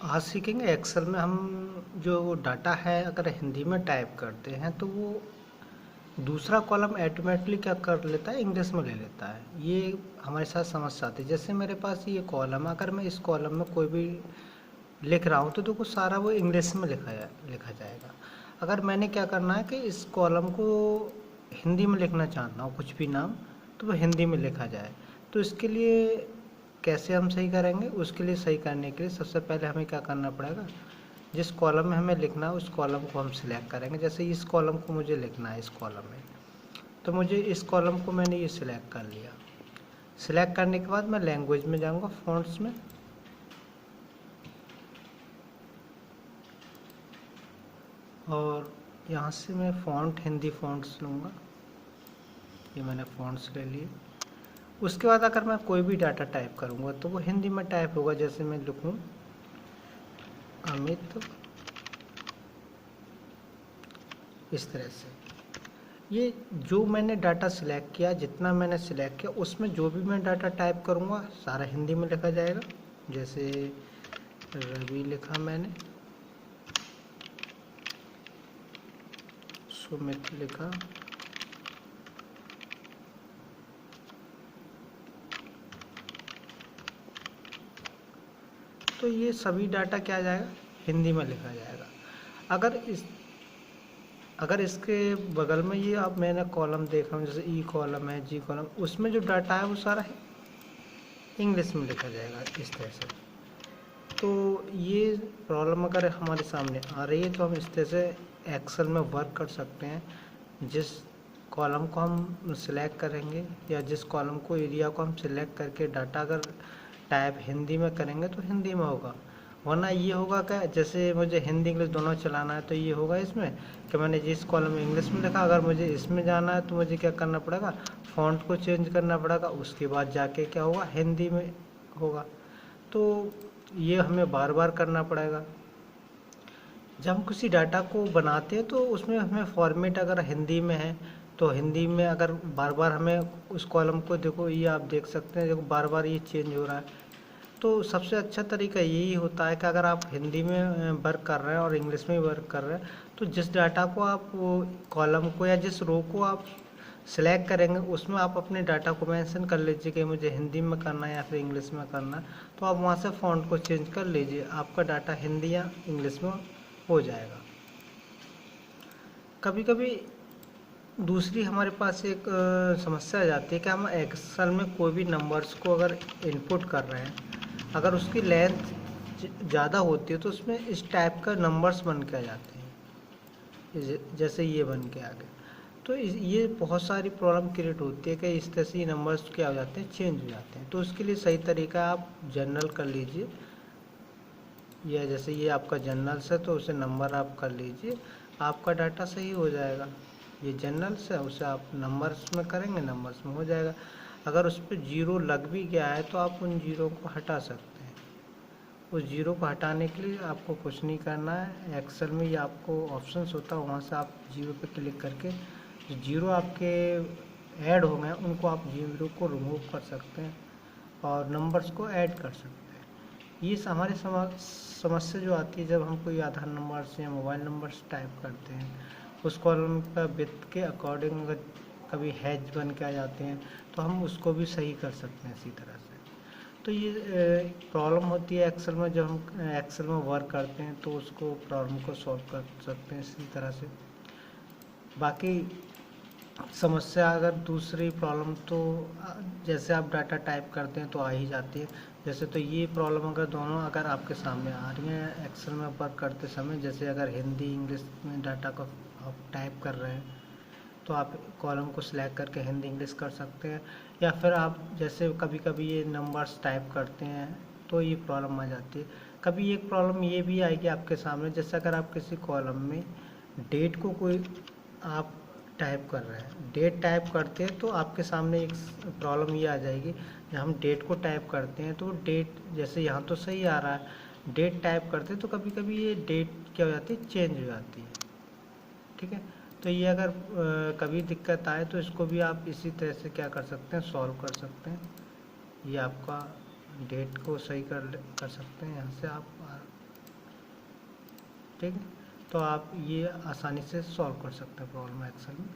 आज सीखेंगे एक्सेल में हम जो डाटा है अगर हिंदी में टाइप करते हैं तो वो दूसरा कॉलम ऑटोमेटिकली क्या कर लेता है, इंग्लिश में ले लेता है। ये हमारे साथ समस्या आती है। जैसे मेरे पास ये कॉलम है, अगर मैं इस कॉलम में कोई भी लिख रहा हूँ तो देखो सारा वो इंग्लिश में लिखा जाएगा। अगर मैंने क्या करना है कि इस कॉलम को हिंदी में लिखना चाहता हूँ, कुछ भी नाम, तो वो हिंदी में लिखा जाए। तो इसके लिए कैसे हम सही करेंगे? उसके लिए सही करने के लिए सबसे पहले हमें क्या करना पड़ेगा, जिस कॉलम में हमें लिखना है उस कॉलम को हम सिलेक्ट करेंगे। जैसे इस कॉलम को मुझे लिखना है, इस कॉलम में, तो मुझे इस कॉलम को मैंने ये सिलेक्ट कर लिया। सिलेक्ट करने के बाद मैं लैंग्वेज में जाऊंगा, फ़ॉन्ट्स में, और यहाँ से मैं फ़ॉन्ट हिंदी फ़ॉन्ट्स लूँगा। ये मैंने फ़ॉन्ट्स ले लिए। उसके बाद अगर मैं कोई भी डाटा टाइप करूँगा तो वो हिंदी में टाइप होगा। जैसे मैं लिखूँ अमित, इस तरह से। ये जो मैंने डाटा सिलेक्ट किया, जितना मैंने सिलेक्ट किया उसमें जो भी मैं डाटा टाइप करूँगा सारा हिंदी में लिखा जाएगा। जैसे रवि लिखा मैंने, सुमित लिखा, तो ये सभी डाटा क्या आ जाएगा, हिंदी में लिखा जाएगा। अगर इसके बगल में ये अब मैंने कॉलम देखा हूँ, जैसे ई कॉलम है, जी कॉलम, उसमें जो डाटा है वो सारा इंग्लिश में लिखा जाएगा, इस तरह से। तो ये प्रॉब्लम अगर हमारे सामने आ रही है तो हम इस तरह से एक्सेल में वर्क कर सकते हैं। जिस कॉलम को हम सिलेक्ट करेंगे या जिस कॉलम को, एरिया को हम सिलेक्ट करके डाटा अगर टाइप हिंदी में करेंगे तो हिंदी में होगा। वरना ये होगा क्या, जैसे मुझे हिंदी इंग्लिश दोनों चलाना है तो ये होगा इसमें कि मैंने जिस कॉलम में इंग्लिश में लिखा, अगर मुझे इसमें जाना है तो मुझे क्या करना पड़ेगा, फ़ॉन्ट को चेंज करना पड़ेगा, उसके बाद जाके क्या होगा, हिंदी में होगा। तो ये हमें बार बार करना पड़ेगा। जब हम किसी डाटा को बनाते हैं तो उसमें हमें फॉर्मेट अगर हिंदी में है तो हिंदी में, अगर बार बार हमें उस कॉलम को, देखो ये आप देख सकते हैं, देखो बार बार ये चेंज हो रहा है। तो सबसे अच्छा तरीका यही होता है कि अगर आप हिंदी में वर्क कर रहे हैं और इंग्लिश में वर्क कर रहे हैं तो जिस डाटा को आप, कॉलम को या जिस रो को आप सिलेक्ट करेंगे उसमें आप अपने डाटा को मेंशन कर लीजिए कि मुझे हिंदी में करना है या फिर इंग्लिश में करना है। तो आप वहाँ से फ़ॉन्ट को चेंज कर लीजिए, आपका डाटा हिंदी या इंग्लिश में हो जाएगा। कभी कभी दूसरी हमारे पास एक समस्या आ जाती है कि हम एक्सेल में कोई भी नंबर्स को अगर इनपुट कर रहे हैं, अगर उसकी लेंथ ज़्यादा होती है तो उसमें इस टाइप का नंबर्स बन के आ जाते हैं, जैसे ये बन के आ गए। तो ये बहुत सारी प्रॉब्लम क्रिएट होती है कि इस तरह से ये नंबर्स क्या हो जाते हैं, चेंज हो जाते हैं। तो उसके लिए सही तरीका आप जनरल कर लीजिए, या जैसे ये आपका जनरल है तो उसे नंबर आप कर लीजिए, आपका डाटा सही हो जाएगा। ये जनरल से उसे आप नंबर्स में करेंगे, नंबर्स में हो जाएगा। अगर उस पर जीरो लग भी गया है तो आप उन जीरो को हटा सकते हैं। उस जीरो को हटाने के लिए आपको कुछ नहीं करना है, एक्सेल में ये आपको ऑप्शंस होता है, वहाँ से आप जीरो पे क्लिक करके जो जीरो आपके ऐड हो गए उनको आप जीरो को रिमूव कर सकते हैं और नंबर्स को ऐड कर सकते हैं। ये हमारी समस्या जो आती है जब हम कोई आधार नंबर्स या मोबाइल नंबर्स टाइप करते हैं, उस कॉलम का विड्थ के अकॉर्डिंग अगर कभी हैच बन के आ जाते हैं तो हम उसको भी सही कर सकते हैं इसी तरह से। तो ये प्रॉब्लम होती है एक्सेल में, जब हम एक्सेल में वर्क करते हैं तो उसको प्रॉब्लम को सॉल्व कर सकते हैं इसी तरह से। बाकी समस्या अगर दूसरी प्रॉब्लम तो जैसे आप डाटा टाइप करते हैं तो आ ही जाती है। जैसे तो ये प्रॉब्लम अगर दोनों अगर आपके सामने आ रही हैं एक्सेल में वर्क करते समय, जैसे अगर हिंदी इंग्लिश में डाटा को आप टाइप कर रहे हैं तो आप कॉलम को सिलेक्ट करके हिंदी इंग्लिश कर सकते हैं। या फिर आप जैसे कभी कभी ये नंबर्स टाइप करते हैं तो ये प्रॉब्लम आ जाती है। कभी एक प्रॉब्लम ये भी आएगी आपके सामने, जैसे अगर आप किसी कॉलम में डेट को कोई आप टाइप कर रहे हैं, डेट टाइप करते हैं तो आपके सामने एक प्रॉब्लम ये आ जाएगी, जब हम डेट को टाइप करते हैं तो डेट, जैसे यहाँ तो सही आ रहा है, डेट टाइप करते हैं तो कभी कभी ये डेट क्या हो जाती है, चेंज हो जाती है। ठीक है, तो ये अगर कभी दिक्कत आए तो इसको भी आप इसी तरह से क्या कर सकते हैं, सॉल्व कर सकते हैं। ये आपका डेट को सही कर सकते हैं यहाँ से आप ठीक है। तो आप ये आसानी से सॉल्व कर सकते हैं प्रॉब्लम एक्सेल में।